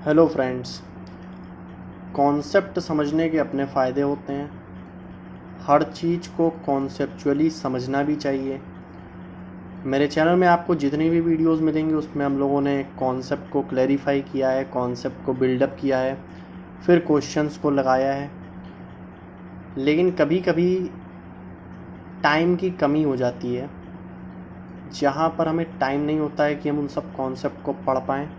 Hello friends. Concept समझने के अपने फ़ायदे होते हैं। हर चीज़ को कॉन्सेप्चुअली समझना भी चाहिए। मेरे चैनल में आपको जितनी भी वीडियोस मिलेंगी उसमें हम लोगों ने कॉन्सेप्ट को क्लैरिफाई किया है, कॉन्सेप्ट को बिल्डअप किया है, फिर क्वेश्चंस को लगाया है। लेकिन कभी कभी टाइम की कमी हो जाती है, जहाँ पर हमें टाइम नहीं होता है कि हम उन सब कॉन्सेप्ट को पढ़ पाएँ।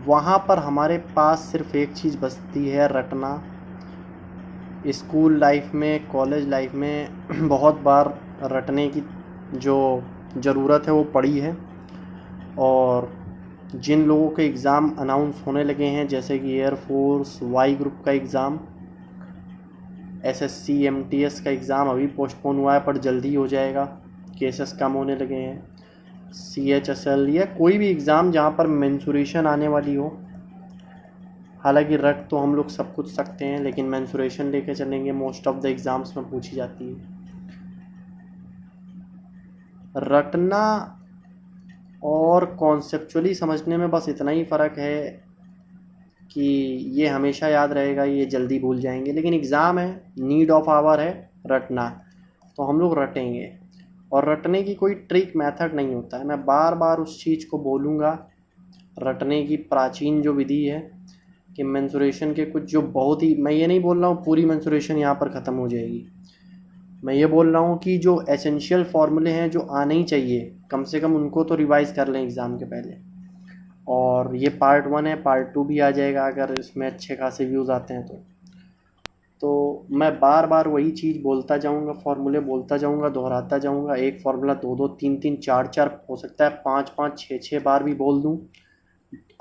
वहाँ पर हमारे पास सिर्फ एक चीज़ बचती है, रटना। स्कूल लाइफ में, कॉलेज लाइफ में बहुत बार रटने की जो ज़रूरत है वो पड़ी है। और जिन लोगों के एग्ज़ाम अनाउंस होने लगे हैं, जैसे कि एयरफोर्स, वाई ग्रुप का एग्ज़ाम, एसएससी, एमटीएस का एग्ज़ाम अभी पोस्टपोन हुआ है पर जल्दी हो जाएगा, केसेस कम होने लगे हैं। सीएचएसएल या कोई भी एग्ज़ाम जहाँ पर मेंसुरेशन आने वाली हो, हालांकि रट तो हम लोग सब कुछ सकते हैं, लेकिन मेंसुरेशन लेके चलेंगे, मोस्ट ऑफ द एग्ज़ाम्स में पूछी जाती है। रटना और कॉन्सेप्चुअली समझने में बस इतना ही फ़र्क है कि ये हमेशा याद रहेगा, ये जल्दी भूल जाएंगे। लेकिन एग्ज़ाम है, नीड ऑफ आवर है रटना, तो हम लोग रटेंगे। और रटने की कोई ट्रिक मेथड नहीं होता है। मैं बार बार उस चीज़ को बोलूँगा। रटने की प्राचीन जो विधि है कि मेंसुरेशन के कुछ जो बहुत ही, मैं ये नहीं बोल रहा हूँ पूरी मेंसुरेशन यहाँ पर ख़त्म हो जाएगी, मैं ये बोल रहा हूँ कि जो एसेंशियल फार्मूले हैं जो आने ही चाहिए, कम से कम उनको तो रिवाइज़ कर लें एग्ज़ाम के पहले। और ये पार्ट 1 है, पार्ट 2 भी आ जाएगा अगर इसमें अच्छे खासे व्यूज़ आते हैं तो मैं बार बार वही चीज़ बोलता जाऊँगा, फार्मूले बोलता जाऊँगा, दोहराता जाऊँगा। एक फार्मूला 2-2, 3-3, 4-4, हो सकता है 5-5, 6-6 बार भी बोल दूँ।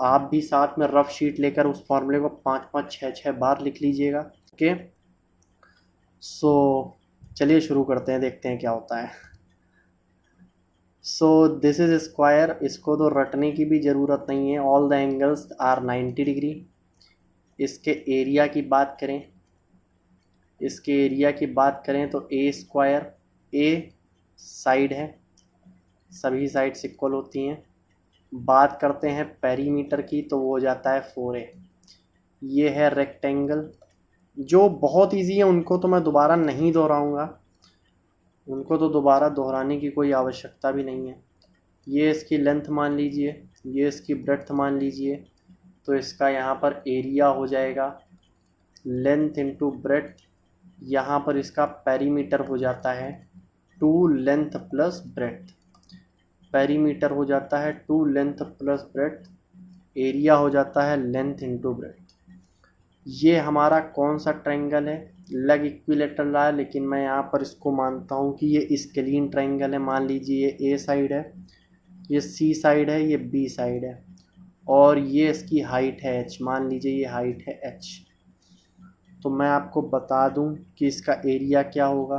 आप भी साथ में रफ शीट लेकर उस फार्मूले को 5-5, 6-6 बार लिख लीजिएगा। ओके, सो चलिए शुरू करते हैं, देखते हैं क्या होता है। सो दिस इज स्क्वायर, इसको तो रटने की भी ज़रूरत नहीं है। All the angles are 90 degree. इसके एरिया की बात करें, इसके एरिया की बात करें तो ए स्क्वायर, ए साइड है, सभी साइड्स इक्वल होती हैं। बात करते हैं पेरीमीटर की तो वो हो जाता है 4a। ये है रेक्टेंगल, जो बहुत इजी है, उनको तो मैं दोबारा नहीं दोहराऊंगा, उनको तो दोबारा दोहराने की कोई आवश्यकता भी नहीं है। ये इसकी लेंथ मान लीजिए, ये इसकी ब्रेड्थ मान लीजिए, तो इसका यहाँ पर एरिया हो जाएगा लेंथ इंटू ब्रेड्थ। यहाँ पर इसका पेरीमीटर हो जाता है 2 लेंथ प्लस ब्रेड्थ। पेरीमीटर हो जाता है 2 लेंथ प्लस ब्रेड्थ, एरिया हो जाता है लेंथ इंटू ब्रेड्थ। ये हमारा कौन सा ट्रायंगल है? लेग इक्विलेटरल रहा है, लेकिन मैं यहाँ पर इसको मानता हूँ कि ये स्केलीन ट्रायंगल है। मान लीजिए ये ए साइड है, ये सी साइड है, ये बी साइड है, और ये इसकी हाइट है एच। मान लीजिए ये हाइट है एच। तो मैं आपको बता दूं कि इसका एरिया क्या होगा।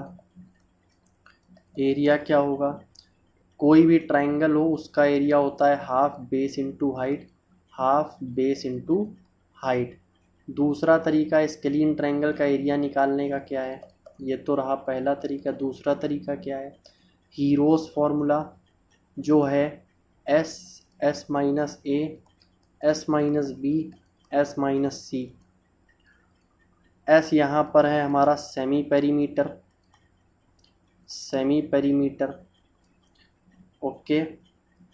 एरिया क्या होगा? कोई भी ट्रायंगल हो उसका एरिया होता है half base into height, half base into height. दूसरा तरीका स्केलीन ट्रायंगल का एरिया निकालने का क्या है? ये तो रहा पहला तरीका। दूसरा तरीका क्या है? हीरोस फॉर्मूला जो है S, S minus A, S minus B, S minus C. S यहाँ पर है हमारा semi perimeter, semi perimeter. Okay,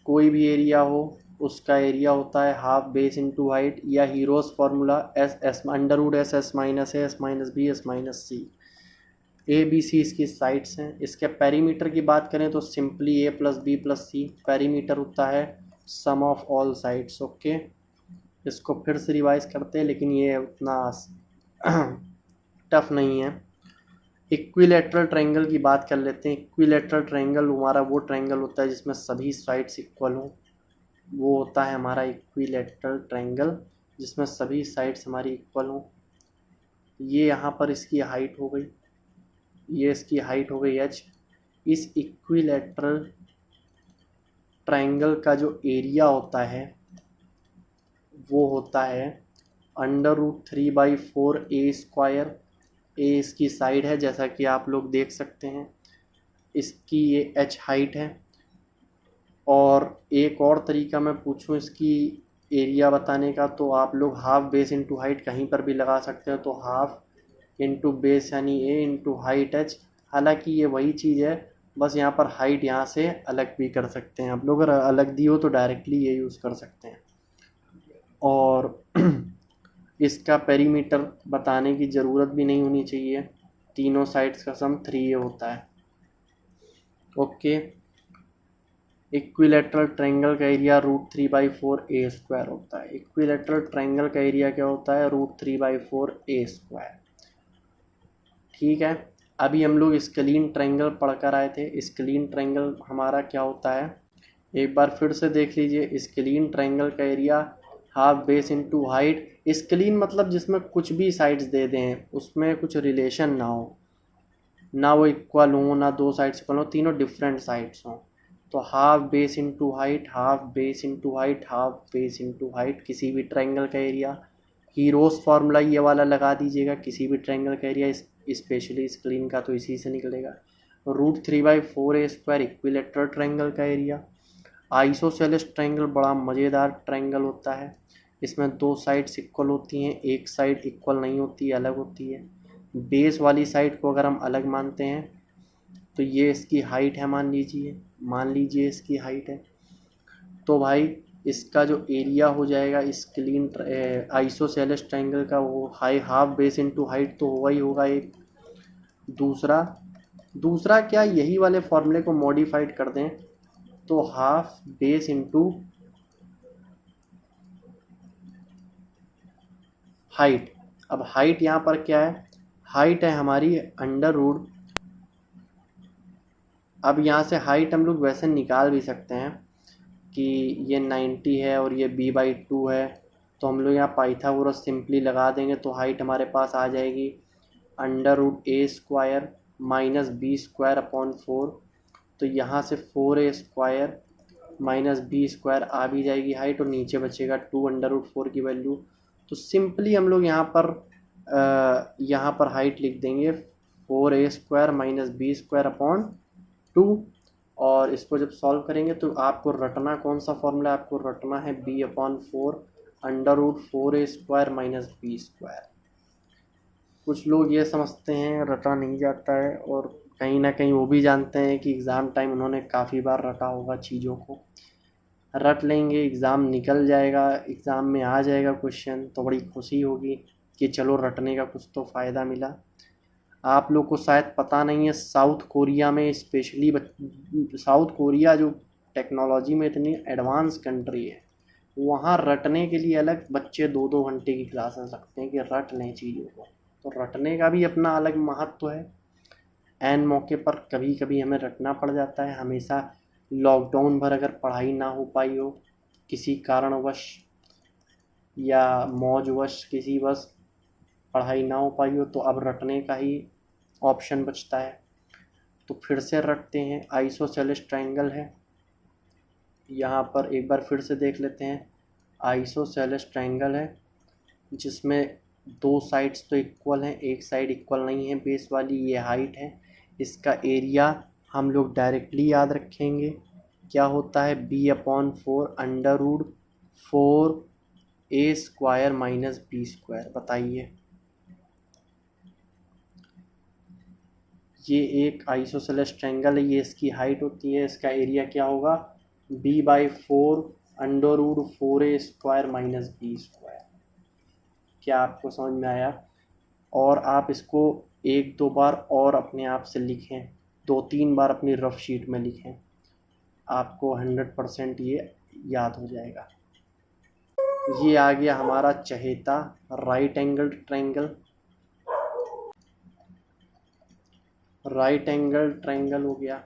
कोई भी एरिया हो उसका एरिया होता है हाफ बेस इंटू हाइट, या Heron's formula S, S under root S, S minus A, S minus B, S minus C. A B C इसकी साइड्स हैं। इसके पेरीमीटर की बात करें तो simply A plus B plus C. Perimeter होता है सम ऑफ ऑल साइड्स। ओके, इसको फिर से रिवाइज करते हैं, लेकिन ये उतना टफ नहीं है। इक्विलेटरल ट्रायंगल की बात कर लेते हैं। इक्विलेटरल ट्रायंगल हमारा वो ट्रायंगल होता है जिसमें सभी साइड्स इक्वल हो, वो होता है हमारा इक्विलेटरल ट्रायंगल, जिसमें सभी साइड्स हमारी इक्वल हो। ये यहाँ पर इसकी हाइट हो गई, ये इसकी हाइट हो गई h। इस इक्विलेटरल ट्रायंगल का जो एरिया होता है वो होता है अंडर रूट 3/4 ए स्क्वायर। ए इसकी साइड है जैसा कि आप लोग देख सकते हैं, इसकी ये h हाइट है। और एक और तरीका मैं पूछूं इसकी एरिया बताने का, तो आप लोग हाफ बेस इंटू हाइट कहीं पर भी लगा सकते हो, तो हाफ इंटू बेस यानी ए इंटू हाइट एच। हालांकि ये वही चीज़ है, बस यहाँ पर हाइट यहाँ से अलग भी कर सकते हैं आप लोग, अगर अलग दी हो तो डायरेक्टली ये यूज़ कर सकते हैं। और इसका पेरीमीटर बताने की ज़रूरत भी नहीं होनी चाहिए, तीनों साइड्स का सम 3a होता है। ओके, इक्विलेटरल ट्रायंगल का एरिया √3/4a² होता है। इक्विलेटरल ट्रायंगल का एरिया क्या होता है? √3/4a²। ठीक है, अभी हम लोग स्केलीन ट्रायंगल पढ़ कर आए थे। स्केलीन ट्रायंगल हमारा क्या होता है, एक बार फिर से देख लीजिए। स्केलीन ट्रायंगल का area half base into height. Scalene मतलब जिसमें कुछ भी साइड्स दे दें, उसमें कुछ रिलेशन ना हो, ना वो इक्वल हो, ना दो साइड्स इक्वल हो, तीनों डिफरेंट साइड्स हों। तो half base into height, half base into height, half base into height, किसी भी ट्रायंगल का एरिया। हीरोज फार्मूला ये वाला लगा दीजिएगा, किसी भी ट्रायंगल का एरिया, स्पेशली स्केलीन का तो इसी से निकलेगा। √3/4a² इक्विलेटरल ट्रायंगल का एरिया। आइसोसेलेस ट्रायंगल बड़ा मज़ेदार ट्रायंगल होता है। इसमें दो साइड्स इक्वल होती हैं, एक साइड इक्वल नहीं होती, अलग होती है। बेस वाली साइड को अगर हम अलग मानते हैं तो ये इसकी हाइट है, मान लीजिए इसकी हाइट है। तो भाई इसका जो एरिया हो जाएगा स्केलीन आइसोसेलेस ट्रायंगल का, वो हाफ बेस इंटू हाइट तो होगा ही होगा एक। दूसरा क्या, यही वाले फॉर्मूले को मॉडिफाइड कर दें तो हाफ बेस इंटू हाइट। अब हाइट यहाँ पर क्या है, हाइट है हमारी √। अब यहाँ से हाइट हम लोग वैसे निकाल भी सकते हैं कि ये 90 है और ये b/2 है, तो हम लोग यहाँ पाइथागोरस सिंपली लगा देंगे तो हाइट हमारे पास आ जाएगी √a² माइनस b²/4। तो यहाँ से 4a² माइनस b² आ भी जाएगी हाइट, और नीचे बचेगा 2 √4 की वैल्यू। तो सिंपली हम लोग यहाँ पर हाइट लिख देंगे 4a² माइनस b²/2। और इसको जब सॉल्व करेंगे तो आपको रटना कौन सा फॉर्मूला, आपको रटना है b/4 √4a² माइनस b²। कुछ लोग ये समझते हैं रटा नहीं जाता है, और कहीं ना कहीं वो भी जानते हैं कि एग्ज़ाम टाइम उन्होंने काफ़ी बार रटा होगा चीज़ों को। रट लेंगे, एग्ज़ाम निकल जाएगा, एग्ज़ाम में आ जाएगा क्वेश्चन, तो बड़ी खुशी होगी कि चलो रटने का कुछ तो फ़ायदा मिला। आप लोग को शायद पता नहीं है, साउथ कोरिया में स्पेशली, साउथ कोरिया जो टेक्नोलॉजी में इतनी एडवांस कंट्री है, वहाँ रटने के लिए अलग बच्चे 2-2 घंटे की क्लासेस रखते हैं कि रट लें चीज़ों को। तो रटने का भी अपना अलग महत्व है। ऐन मौके पर कभी कभी हमें रटना पड़ जाता है। हमेशा लॉकडाउन भर अगर पढ़ाई ना हो पाई हो किसी कारणवश या मौजवश, किसी बस पढ़ाई ना हो पाई हो, तो अब रटने का ही ऑप्शन बचता है। तो फिर से रटते हैं। आइसोसेलेस ट्रायंगल है, यहाँ पर एक बार फिर से देख लेते हैं। आइसोसेलेस ट्रायंगल है जिसमें दो साइड्स तो इक्वल हैं, एक साइड इक्वल नहीं है बेस वाली, ये हाइट है। इसका एरिया हम लोग डायरेक्टली याद रखेंगे, क्या होता है b/4 √4a² माइनस b²। बताइए, ये एक आइसोसेलेस ट्रायंगल है, ये इसकी हाइट होती है, इसका एरिया क्या होगा b/4 √4a² माइनस b²। क्या आपको समझ में आया? और आप इसको 1-2 बार और अपने आप से लिखें, 2-3 बार अपनी रफ शीट में लिखें, आपको 100% ये याद हो जाएगा। ये आ गया हमारा चहेता right angle triangle. Right angle triangle हो गया।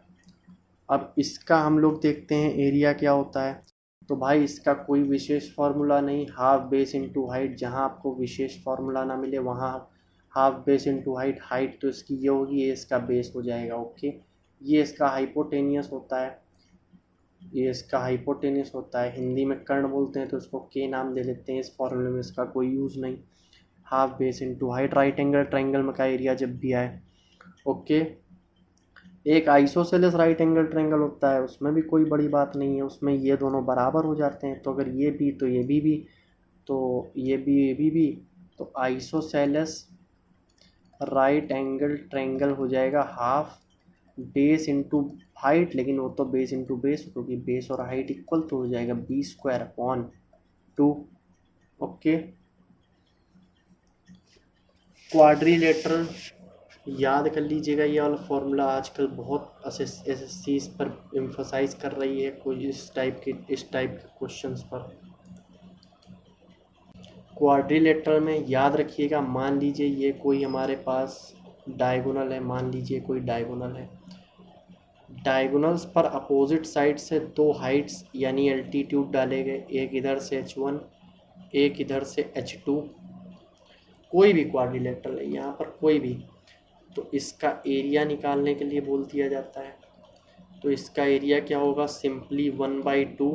अब इसका हम लोग देखते हैं एरिया क्या होता है। तो भाई इसका कोई विशेष फार्मूला नहीं, हाफ बेस इंटू हाइट। जहाँ आपको विशेष फार्मूला ना मिले वहाँ half base into height. Height तो इसकी ये होगी, ये इसका बेस हो जाएगा। ओके, ये इसका हाइपोटेनियस होता है, ये इसका हाइपोटेनियस होता है। हिंदी में कर्ण बोलते हैं तो इसको के नाम दे लेते हैं, इस फॉर्मूले में इसका कोई यूज़ नहीं। Half base into height right angle triangle में का एरिया जब भी आए। ओके, एक आइसोसेलेस राइट एंगल ट्रायंगल होता है, उसमें भी कोई बड़ी बात नहीं है, उसमें ये दोनों बराबर हो जाते हैं। तो अगर ये भी तो ये भी तो ये भी तो आइसोसेलेस राइट एंगल ट्रायंगल हो जाएगा हाफ बेस इंटू हाइट, लेकिन वो तो बेस इंटू बेस, क्योंकि बेस और हाइट इक्वल तो हो जाएगा b² ओके। क्वाड्रिलेटरल याद कर लीजिएगा, ये वाला फॉर्मूला आजकल बहुत एसएससी इस पर एम्फसाइज कर रही है, कोई इस टाइप के क्वेश्चंस पर। क्वाड्रिलेटरल में याद रखिएगा, मान लीजिए ये कोई हमारे पास डायगोनल है, मान लीजिए कोई डायगोनल है, डायगोनल्स पर अपोजिट साइड से दो हाइट्स यानी एल्टीट्यूड डाले गए, एक इधर से h1 एक इधर से h2, कोई भी क्वाड्रिलेटरल है यहाँ पर कोई भी, तो इसका एरिया निकालने के लिए बोल दिया जाता है। तो इसका एरिया क्या होगा, सिंपली 1/2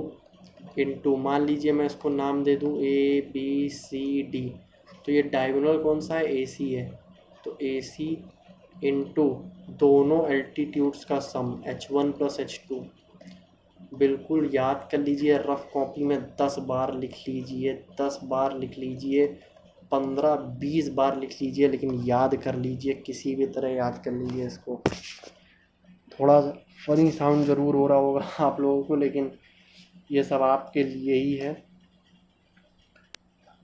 इंटू, मान लीजिए मैं इसको नाम दे दूँ ABCD, तो ये डायगोनल कौन सा है, AC है, तो AC इंटू दोनों एल्टीट्यूड्स का सम h1 प्लस h2। बिल्कुल याद कर लीजिए, रफ कॉपी में 10 बार लिख लीजिए, 10 बार लिख लीजिए, 15-20 बार लिख लीजिए, लेकिन याद कर लीजिए, किसी भी तरह याद कर लीजिए इसको। थोड़ा फनी साउंड ज़रूर हो रहा होगा आप लोगों को, लेकिन ये सब आपके लिए ही है।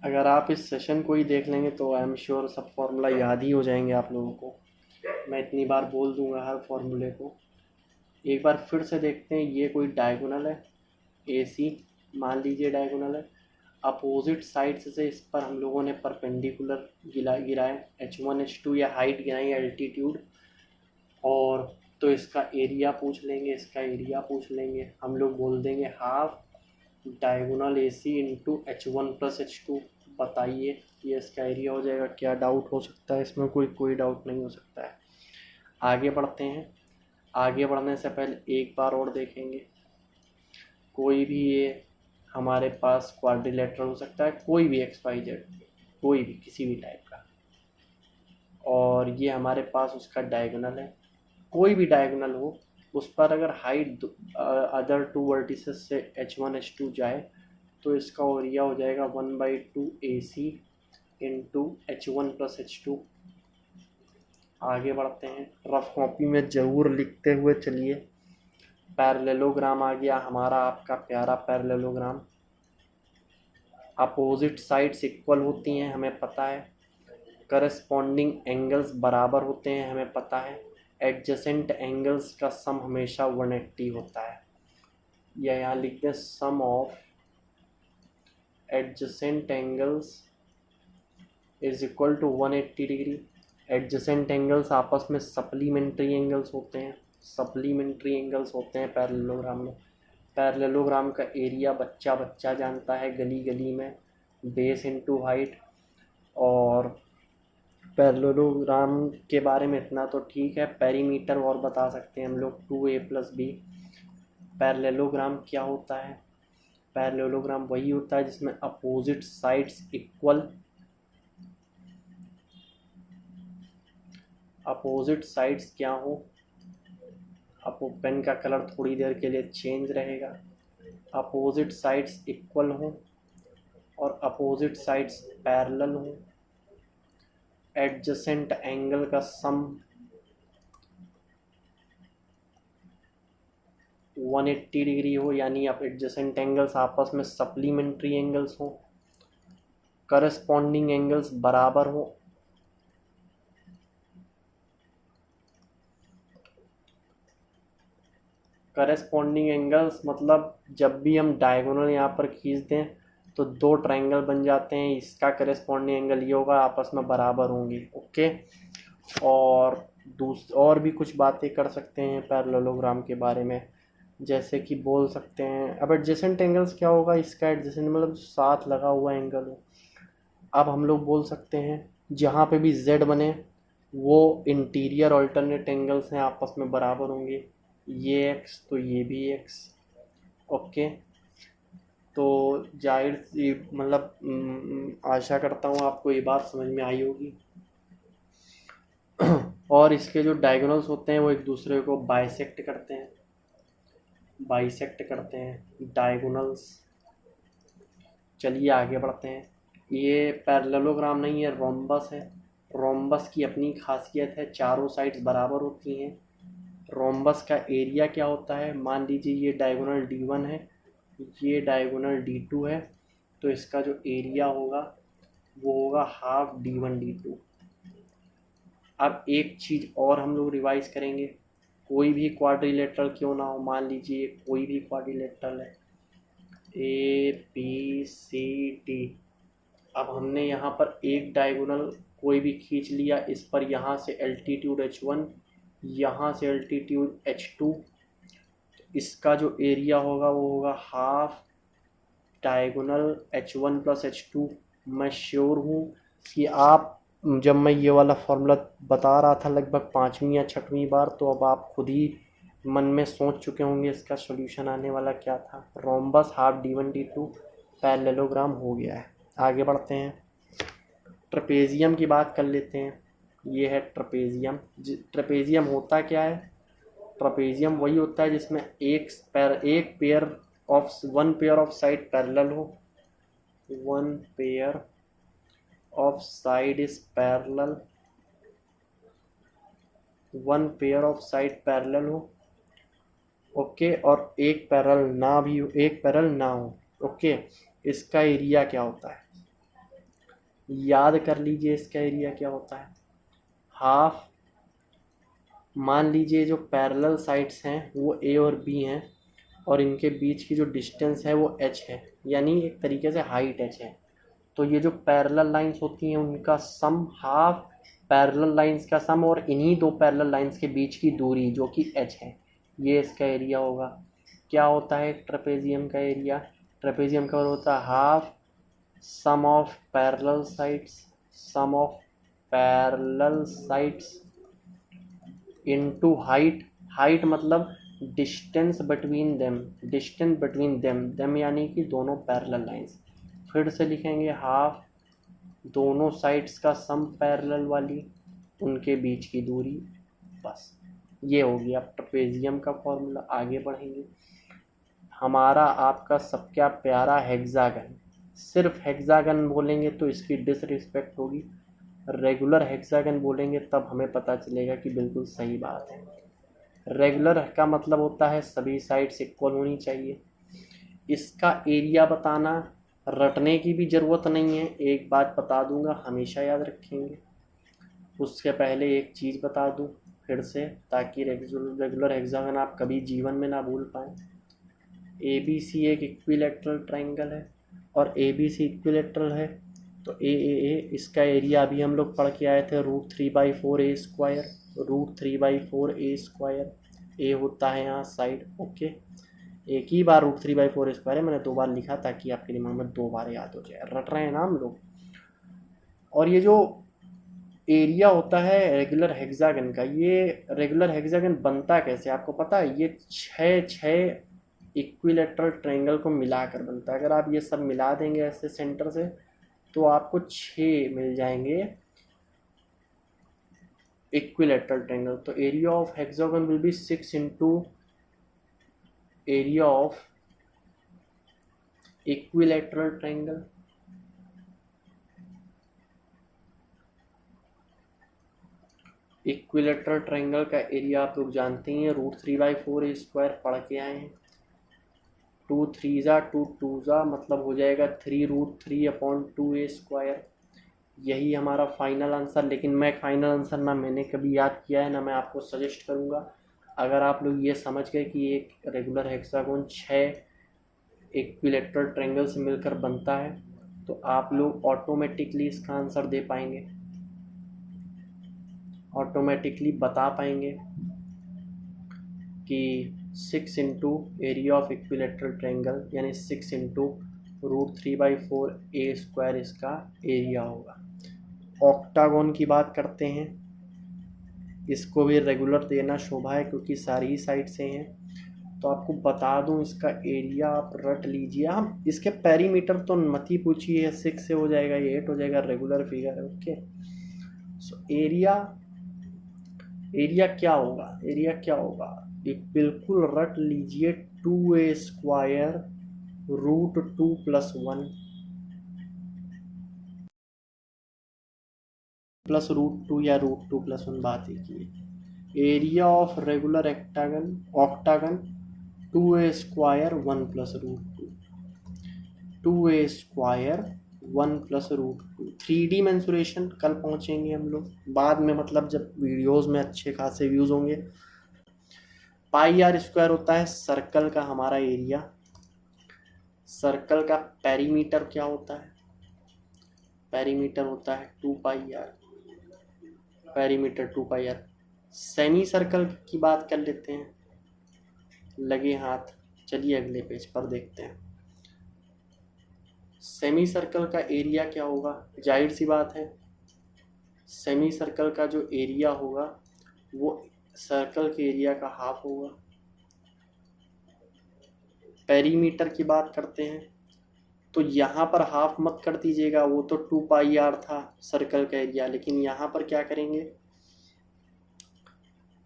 अगर आप इस सेशन को ही देख लेंगे तो आई एम श्योर सब फॉर्मूला याद ही हो जाएंगे आप लोगों को। मैं इतनी बार बोल दूंगा हर फॉर्मूले को। एक बार फिर से देखते हैं, ये कोई डायगोनल है, AC मान लीजिए डायगोनल है, अपोजिट साइड से इस पर हम लोगों ने परपेंडिकुलर गिराए h1 h2 या हाइट गिराई एल्टीट्यूड, और तो इसका एरिया पूछ लेंगे, इसका एरिया पूछ लेंगे, हम लोग बोल देंगे half diagonal AC into h1 plus h2। बताइए ये इसका एरिया हो जाएगा। क्या डाउट हो सकता है इसमें, कोई डाउट नहीं हो सकता है। आगे बढ़ते हैं। आगे बढ़ने से पहले एक बार और देखेंगे, कोई भी ये हमारे पास क्वाड्रिलेटरल हो सकता है, कोई भी XYZ, कोई भी किसी भी टाइप का, और ये हमारे पास उसका डायगोनल है, कोई भी डायगोनल हो, उस पर अगर हाइट अदर टू वर्टिसेस से h1 h2 जाए तो इसका एरिया हो जाएगा 1/2 AC into h1 plus h2। आगे बढ़ते हैं, रफ कॉपी में ज़रूर लिखते हुए चलिए। पैरेललोग्राम आ गया हमारा, आपका प्यारा पैरेललोग्राम। अपोजिट साइड्स इक्वल होती हैं हमें पता है, करस्पॉन्डिंग एंगल्स बराबर होते हैं हमें पता है, एडजेसेंट एंगल्स का सम हमेशा 180 होता है, या यहाँ लिख दें sum of adjacent angles is equal to 180 degree. Adjacent angles आपस में सप्लीमेंट्री एंगल्स होते हैं, सप्लीमेंट्री एंगल्स होते हैं पैरेललोग्राम में। पैरेललोग्राम का एरिया बच्चा बच्चा जानता है गली गली में, बेस इंटू हाइट। और पैरेललोग्राम के बारे में इतना तो ठीक है, पेरीमीटर और बता सकते हैं हम लोग 2a + b। पैरेललोग्राम क्या होता है, पैरेललोग्राम वही होता है जिसमें opposite sides equal, opposite sides क्या हो, आपको पेन का कलर थोड़ी देर के लिए चेंज रहेगा, अपोजिट साइड्स इक्वल हो और अपोजिट साइड्स पैरेलल हो, एडजेसेंट एंगल का सम 180 डिग्री हो, यानी आप एडजेसेंट एंगल्स आपस में सप्लीमेंट्री एंगल्स हो, करस्पॉन्डिंग एंगल्स बराबर हो, करस्पॉन्डिंग एंगल्स मतलब जब भी हम डायगोनल यहाँ पर खींच दें तो दो ट्रायंगल बन जाते हैं, इसका करस्पॉन्डिंग एंगल ये होगा, आपस में बराबर होंगे। ओके, और भी कुछ बातें कर सकते हैं पैरेललोग्राम के बारे में, जैसे कि बोल सकते हैं अब एडजेसेंट एंगल्स क्या होगा, इसका एडजेसेंट मतलब साथ लगा हुआ एंगल हो। अब हम लोग बोल सकते हैं जहाँ पे भी Z बने वो इंटीरियर अल्टरनेट एंगल्स हैं, आपस में बराबर होंगे, ये x तो ये भी x। ओके, तो जाहिर मतलब आशा करता हूँ आपको ये बात समझ में आई होगी। और इसके जो डायगोनल्स होते हैं वो एक दूसरे को बाइसेक्ट करते हैं डायगोनल्स। चलिए आगे बढ़ते हैं। ये पैरेललोग्राम नहीं है, रोम्बस है। रोम्बस की अपनी खासियत है, चारों साइड्स बराबर होती हैं। रोम्बस का एरिया क्या होता है, मान लीजिए ये डायगोनल D1 है, ये डायगोनल D2 है, तो इसका जो एरिया होगा वो होगा हाफ D1 D2। अब एक चीज़ और हम लोग रिवाइज करेंगे, कोई भी क्वाड्रिलेटरल क्यों ना हो, मान लीजिए कोई भी क्वाड्रिलेटरल है ABCD। अब हमने यहाँ पर एक डायगोनल कोई भी खींच लिया, इस पर यहाँ से एल्टीट्यूड H1, यहाँ से एल्टीट्यूड H2, इसका जो एरिया होगा वो होगा half diagonal H1 plus H2। मैं श्योर हूँ कि आप, जब मैं ये वाला फॉर्मूला बता रहा था लगभग 5वीं या 6वीं बार, तो अब आप खुद ही मन में सोच चुके होंगे इसका सॉल्यूशन आने वाला क्या था। Rhombus half D1 D2 parallelogram हो गया है। आगे बढ़ते हैं, ट्रेपेजियम की बात कर लेते हैं। ये है ट्रेपेजियम। ट्रेपेजियम होता क्या है, ट्रेपेजियम वही होता है जिसमें one pair of side parallel हो, one pair of side is parallel, one pair of side parallel हो, ओके, और एक पैरेलल ना हो, ओके। इसका एरिया क्या होता है, याद कर लीजिए, इसका एरिया क्या होता है, हाफ, मान लीजिए जो पैरेलल साइड्स हैं वो A और B हैं, और इनके बीच की जो डिस्टेंस है वो h है, यानी एक तरीके से हाइट h है। तो ये जो पैरेलल लाइंस होती हैं उनका सम हाफ पैरेलल लाइंस का सम और इन्हीं दो पैरेलल लाइंस के बीच की दूरी जो कि h है, ये इसका एरिया होगा। क्या होता है ट्रेपेजियम का एरिया, ट्रेपेजियम का होता है half sum of parallel sides into height. Height मतलब डिस्टेंस बिटवीन देम, यानी कि दोनों पैरेलल लाइंस। फिर से लिखेंगे हाफ दोनों साइड्स का सम पैरेलल वाली, उनके बीच की दूरी, बस ये हो गया ट्रेपेजियम का फॉर्मूला। आगे बढ़ेंगे, हमारा आपका सबका प्यारा हेक्सागन। सिर्फ हेक्सागन बोलेंगे तो इसकी डिसरिस्पेक्ट होगी, रेगुलर हेक्सागन बोलेंगे तब हमें पता चलेगा कि बिल्कुल सही बात है। रेगुलर का मतलब होता है सभी साइड्स इक्वल होनी चाहिए। इसका एरिया बताना रटने की भी ज़रूरत नहीं है, एक बात बता दूंगा, हमेशा याद रखेंगे। उसके पहले एक चीज़ बता दूं फिर से, ताकि रेगुलर हेक्सागन आप कभी जीवन में ना भूल पाएँ। ABC एक इक्विलेटरल ट्रायंगल है, और ABC इक्विलेटरल है तो ए इसका एरिया अभी हम लोग पढ़ के आए थे, √3/4 ए होता है यहाँ साइड, ओके। एक ही बार √3/4 है, मैंने 2 बार लिखा ताकि आपके दिमाग में 2 बार याद हो जाए, रट रहे हैं ना हम लोग। और ये जो एरिया होता है रेगुलर हेक्सागन का, ये रेगुलर हेक्सागन बनता कैसे आपको पता है, ये 6 इक्विलेटरल ट्रायंगल को मिलाकर बनता है। अगर आप ये सब मिला देंगे ऐसे सेंटर से तो आपको 6 मिल जाएंगे इक्विलेटरल ट्रायंगल। तो area of hexagon will be 6 into area of equilateral triangle. Equilateral triangle का एरिया आप लोग जानते हैं, √3/4 पढ़ के आए हैं। 2 3 2 2 मतलब हो जाएगा 3√3/2a²। यही हमारा फाइनल आंसर। लेकिन मैं फाइनल आंसर ना मैंने कभी याद किया है ना मैं आपको सजेस्ट करूँगा। अगर आप लोग ये समझ गए कि एक रेगुलर हेक्सागोन 6 इक्विलेटरल ट्रायंगल से मिलकर बनता है तो आप लोग ऑटोमेटिकली इसका आंसर दे पाएंगे, ऑटोमेटिकली बता पाएंगे कि 6 into area of equilateral triangle यानी 6 इंटू √3/4a² इसका एरिया होगा। ऑक्टागोन की बात करते हैं, इसको भी रेगुलर देना शोभा है क्योंकि सारी ही साइड से हैं। तो आपको बता दूं इसका एरिया आप रट लीजिए, हम इसके पेरीमीटर तो मत ही पूछिए, 6 से हो जाएगा, ये 8 हो जाएगा, रेगुलर फिगर है, ओके। सो एरिया एरिया क्या होगा, एरिया क्या होगा, एक बिल्कुल रट लीजिए, 2a² √2 + 1 +√2 या √2 + 1 बात एक ही है। Area of regular octagon 2a² 1 + √2, 2a² 1 + √2। 3D mensuration कल पहुंचेंगे हम लोग बाद में, मतलब जब वीडियोस में अच्छे खासे व्यूज होंगे। πr² होता है सर्कल का हमारा एरिया। सर्कल का पेरीमीटर क्या होता है, पेरीमीटर होता है 2πr, perimeter 2πr। Semi circle की बात कर लेते हैं, लगे हाथ, चलिए अगले पेज पर देखते हैं। सेमी सर्कल का एरिया क्या होगा, जाहिर सी बात है सेमी सर्कल का जो एरिया होगा वो सर्कल के एरिया का हाफ होगा। पेरीमीटर की बात करते हैं तो यहाँ पर हाफ मत कर दीजिएगा, वो तो 2πr था सर्कल का एरिया, लेकिन यहाँ पर क्या करेंगे,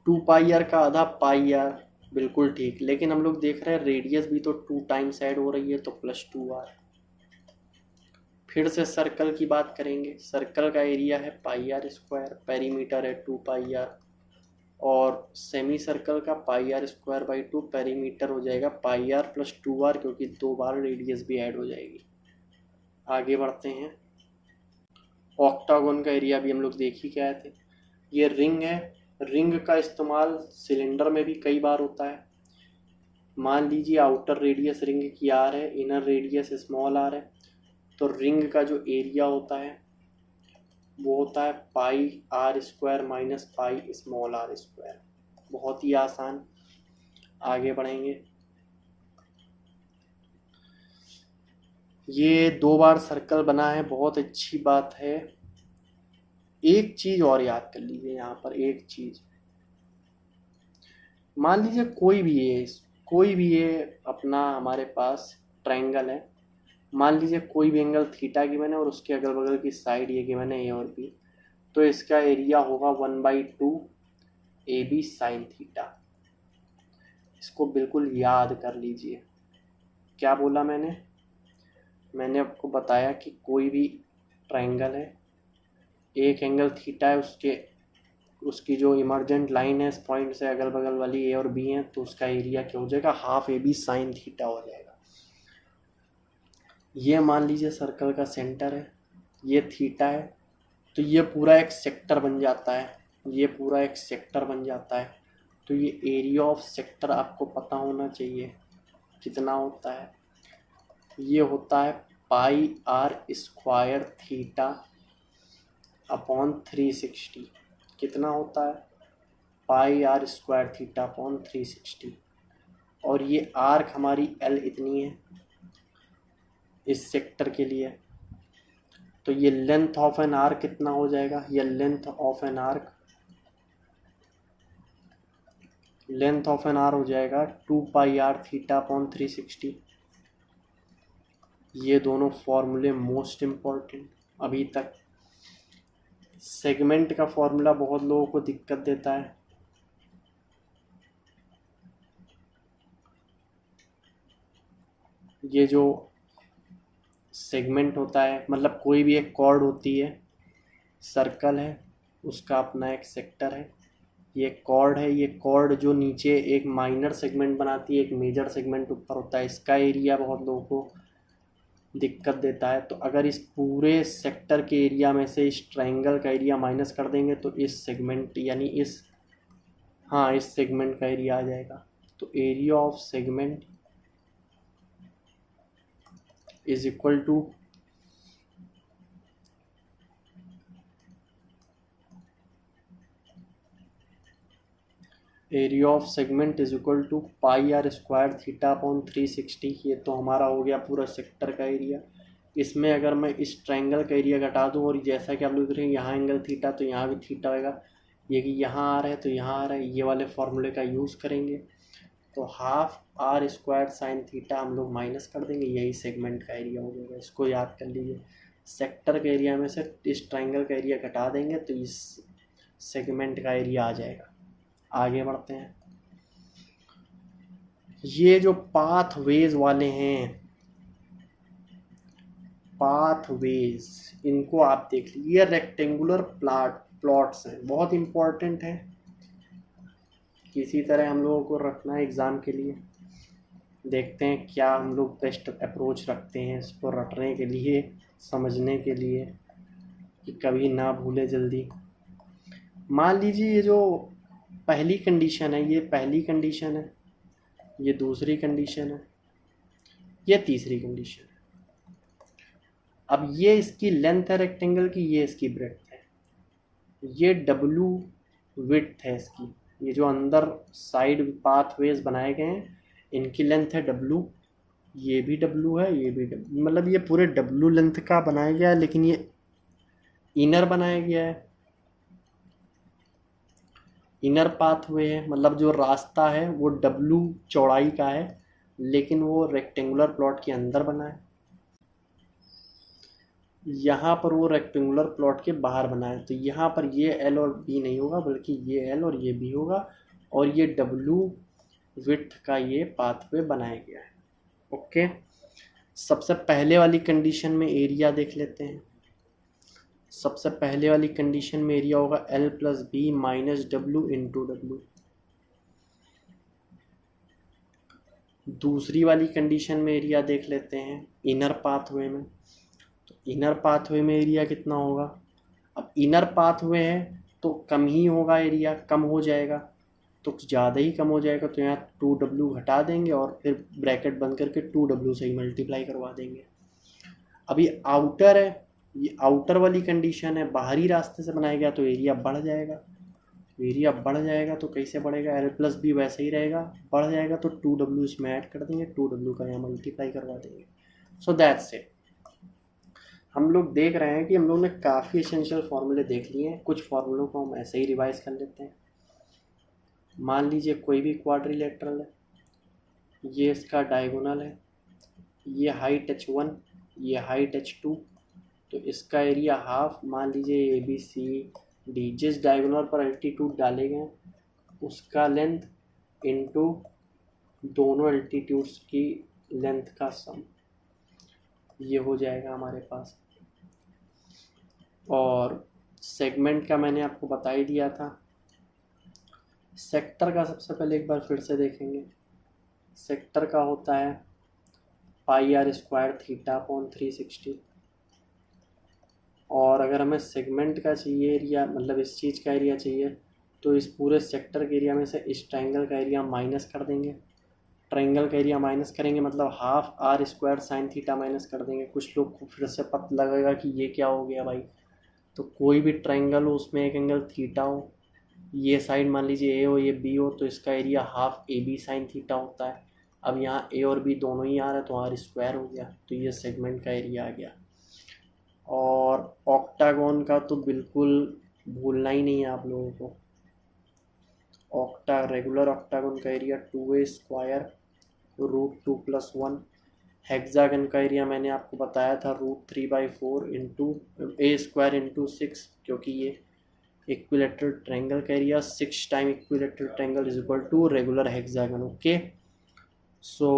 2πr का आधा πr, बिल्कुल ठीक। लेकिन हम लोग देख रहे हैं रेडियस भी तो 2 टाइम्स ऐड हो रही है, तो +2r। फिर से सर्कल की बात करेंगे, सर्कल का एरिया है πr², पेरीमीटर है 2πr, और सेमी सर्कल का πr²/2, पेरीमीटर हो जाएगा πr + 2r, क्योंकि 2 बार रेडियस भी ऐड हो जाएगी। आगे बढ़ते हैं, ऑक्टागोन का एरिया भी हम लोग देख ही के आए थे। ये रिंग है, रिंग का इस्तेमाल सिलेंडर में भी कई बार होता है। मान लीजिए आउटर रेडियस रिंग की r है, इनर रेडियस स्मॉल r है, तो रिंग का जो एरिया होता है वो होता है πr² - πr²। बहुत ही आसान। आगे बढ़ेंगे, ये 2 बार सर्कल बना है, बहुत अच्छी बात है। एक चीज और याद कर लीजिए यहाँ पर, एक चीज, मान लीजिए कोई भी ये अपना हमारे पास ट्रायंगल है, मान लीजिए कोई भी एंगल थीटा गिवन है और उसके अगल बगल की साइड ये गिवन है ए और बी, तो इसका एरिया होगा 1/2 AB sin थीटा। इसको बिल्कुल याद कर लीजिए। क्या बोला मैंने आपको बताया कि कोई भी ट्रायंगल है, एक एंगल थीटा है, उसकी जो इमर्जेंट लाइन है इस पॉइंट से अगल बगल वाली ए और बी है, तो उसका एरिया क्या हो जाएगा, ½ AB sin थीटा हो जाएगा। ये मान लीजिए सर्कल का सेंटर है, ये थीटा है, तो ये पूरा एक सेक्टर बन जाता है, ये पूरा एक सेक्टर बन जाता है। तो ये एरिया ऑफ सेक्टर आपको पता होना चाहिए कितना होता है, ये होता है πr² थीटा अपॉन 360। कितना होता है, πr² थीटा अपॉन 360। और ये आर्क हमारी L इतनी है इस सेक्टर के लिए, तो ये लेंथ ऑफ एन आर्क कितना हो जाएगा, ये लेंथ ऑफ एन आर्क हो जाएगा 2πr थीटा अपॉन 360। ये दोनों फॉर्मूले मोस्ट इम्पॉर्टेंट। अभी तक सेगमेंट का फॉर्मूला बहुत लोगों को दिक्कत देता है, ये जो सेगमेंट होता है, मतलब कोई भी एक कॉर्ड होती है, सर्कल है, उसका अपना एक सेक्टर है, ये कॉर्ड है, ये कॉर्ड जो नीचे एक माइनर सेगमेंट बनाती है, एक मेजर सेगमेंट ऊपर होता है, इसका एरिया बहुत लोगों को दिक्कत देता है। तो अगर इस पूरे सेक्टर के एरिया में से इस ट्रायंगल का एरिया माइनस कर देंगे तो इस सेगमेंट यानी इस सेगमेंट का एरिया आ जाएगा। तो area of segment is equal to area of segment is equal to πr² theta upon 360। ये तो हमारा हो गया पूरा सेक्टर का एरिया। इसमें अगर मैं इस ट्रायंगल का एरिया घटा दूं, और जैसा कि आप लोग देख रहे हैं यहाँ एंगल थीटा, तो यहाँ भी थीटा होगा, ये कि यहाँ आ रहा है तो यहाँ आ रहा है, ये वाले फॉर्मूले का यूज़ करेंगे, तो ½ r² sin थीटा हम लोग माइनस कर देंगे, यही सेगमेंट का एरिया हो जाएगा। इसको याद कर लीजिए, सेक्टर के एरिया में से इस ट्रायंगल का एरिया घटा देंगे तो इस सेगमेंट का एरिया आ जाएगा। आगे बढ़ते हैं। ये जो पाथवेज वाले हैं, पाथवेज, इनको आप देख लीजिए। ये रेक्टेंगुलर प्लॉट्स हैं, बहुत इंपॉर्टेंट है, किसी तरह हम लोगों को रखना है एग्ज़ाम के लिए। देखते हैं क्या हम लोग बेस्ट अप्रोच रखते हैं इसको रटने के लिए, समझने के लिए, कि कभी ना भूले जल्दी। मान लीजिए ये जो पहली कंडीशन है, ये पहली कंडीशन है, ये दूसरी कंडीशन है, ये तीसरी कंडीशन है। अब ये इसकी लेंथ है रेक्टेंगल की, ये इसकी ब्रेड्थ है, ये डब्लू विड्थ है इसकी। ये जो अंदर साइड पाथवेज बनाए गए हैं इनकी लेंथ है डब्लू, ये भी डब्लू है, ये भी डब्लू, मतलब ये पूरे डब्लू लेंथ का बनाया गया है, लेकिन ये इनर बनाया गया है, इनर पाथवे है, मतलब जो रास्ता है वो डब्लू चौड़ाई का है, लेकिन वो रेक्टेंगुलर प्लॉट के अंदर बना है। यहाँ पर वो रेक्टेंगुलर प्लॉट के बाहर बना है, तो यहाँ पर ये एल और बी नहीं होगा, बल्कि ये एल और ये बी होगा, और ये डब्लू विड्थ का ये पाथवे बनाया गया है। ओके, सबसे पहले वाली कंडीशन में एरिया देख लेते हैं। सबसे पहले वाली कंडीशन में एरिया होगा L plus B minus W into W. दूसरी वाली कंडीशन में एरिया देख लेते हैं इनर पाथवे में। तो इनर पाथवे में एरिया कितना होगा? अब इनर पाथवे है तो कम ही होगा, एरिया कम हो जाएगा, तो ज़्यादा ही कम हो जाएगा, तो यहाँ 2W घटा देंगे और फिर ब्रैकेट बंद करके 2W से ही मल्टीप्लाई करवा देंगे। अब ये आउटर है, ये आउटर वाली कंडीशन है, बाहरी रास्ते से बनाया गया, तो एरिया बढ़ जाएगा। एरिया बढ़ जाएगा तो कैसे बढ़ेगा? एल प्लस बी वैसे ही रहेगा, बढ़ जाएगा तो 2W इसमें ऐड कर देंगे, 2W का यहाँ मल्टीप्लाई करवा देंगे। So that's it. हम लोग देख रहे हैं कि हम लोग ने काफ़ी एसेंशियल फार्मूले देख लिए हैं, कुछ फार्मूलों को हम ऐसे ही रिवाइज कर लेते हैं। मान लीजिए कोई भी क्वाड्रिलेटरल है, ये इसका डायगोनल है, ये हाइट h1, ये हाइट h2, तो इसका एरिया हाफ, मान लीजिए ABCD, जिस डायगोनल पर एल्टीट्यूड डाले गए उसका लेंथ इनटू दोनों एल्टीट्यूड्स की लेंथ का सम, ये हो जाएगा हमारे पास। और सेगमेंट का मैंने आपको बता ही दिया था। सेक्टर का सबसे पहले एक बार फिर से देखेंगे। सेक्टर का होता है πr² θ/360, 360। और अगर हमें सेगमेंट का चाहिए एरिया, मतलब इस चीज़ का एरिया चाहिए, तो इस पूरे सेक्टर के एरिया में से इस ट्रायंगल का एरिया माइनस कर देंगे। ट्रायंगल का एरिया माइनस करेंगे मतलब हाफ r² sin θ माइनस कर देंगे। कुछ लोग को फिर से पता लगेगा कि ये क्या हो गया भाई, तो कोई भी ट्रायंगल हो उसमें एक एंगल थीटा हो, ये साइड मान लीजिए ए हो, ये बी हो, तो इसका एरिया हाफ AB sin θ होता है। अब यहाँ ए और बी दोनों ही आ रहे तो r² हो गया, तो ये सेगमेंट का एरिया आ गया। और ऑक्टागोन का तो बिल्कुल भूलना ही नहीं है आप लोगों को। रेगुलर ऑक्टागोन का एरिया 2a² √2 + 1। हेक्सागन का एरिया मैंने आपको बताया था √3/4 इंटू a² इंटू 6, क्योंकि ये इक्विलेटरल ट्रायंगल का area 6 time equilateral triangle is equal to regular hexagon. Okay, so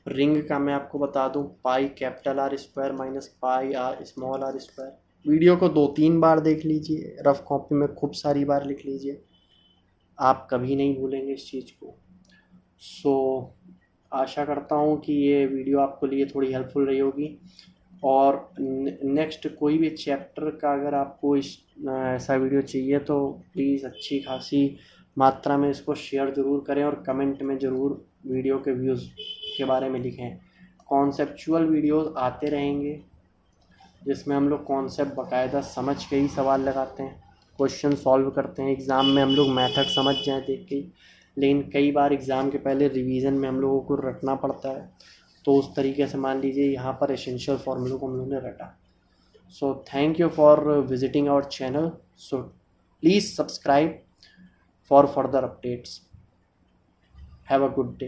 ring का मैं आपको बता दूं πR² माइनस πR²। वीडियो को 2-3 बार देख लीजिए, रफ कॉपी में खूब सारी बार लिख लीजिए, आप कभी नहीं भूलेंगे इस चीज़ को। सो आशा करता हूँ कि ये वीडियो आपके लिए थोड़ी हेल्पफुल रही होगी। और नेक्स्ट कोई भी चैप्टर का अगर आपको ऐसा वीडियो चाहिए तो प्लीज़ अच्छी खासी मात्रा में इसको शेयर ज़रूर करें और कमेंट में ज़रूर वीडियो के व्यूज़ के बारे में लिखें। कॉन्सेप्चुअल वीडियोस आते रहेंगे जिसमें हम लोग कॉन्सेप्ट बाकायदा समझ के ही सवाल लगाते हैं, क्वेश्चन सॉल्व करते हैं। एग्ज़ाम में हम लोग मेथड समझ जाएँ देख के, लेकिन कई बार एग्ज़ाम के पहले रिवीजन में हम लोगों को रटना पड़ता है, तो उस तरीके से मान लीजिए यहाँ पर एसेंशियल फार्मूलों को हम लोगों ने रटा। So thank you for visiting our channel. So please subscribe for further updates. Have a good day.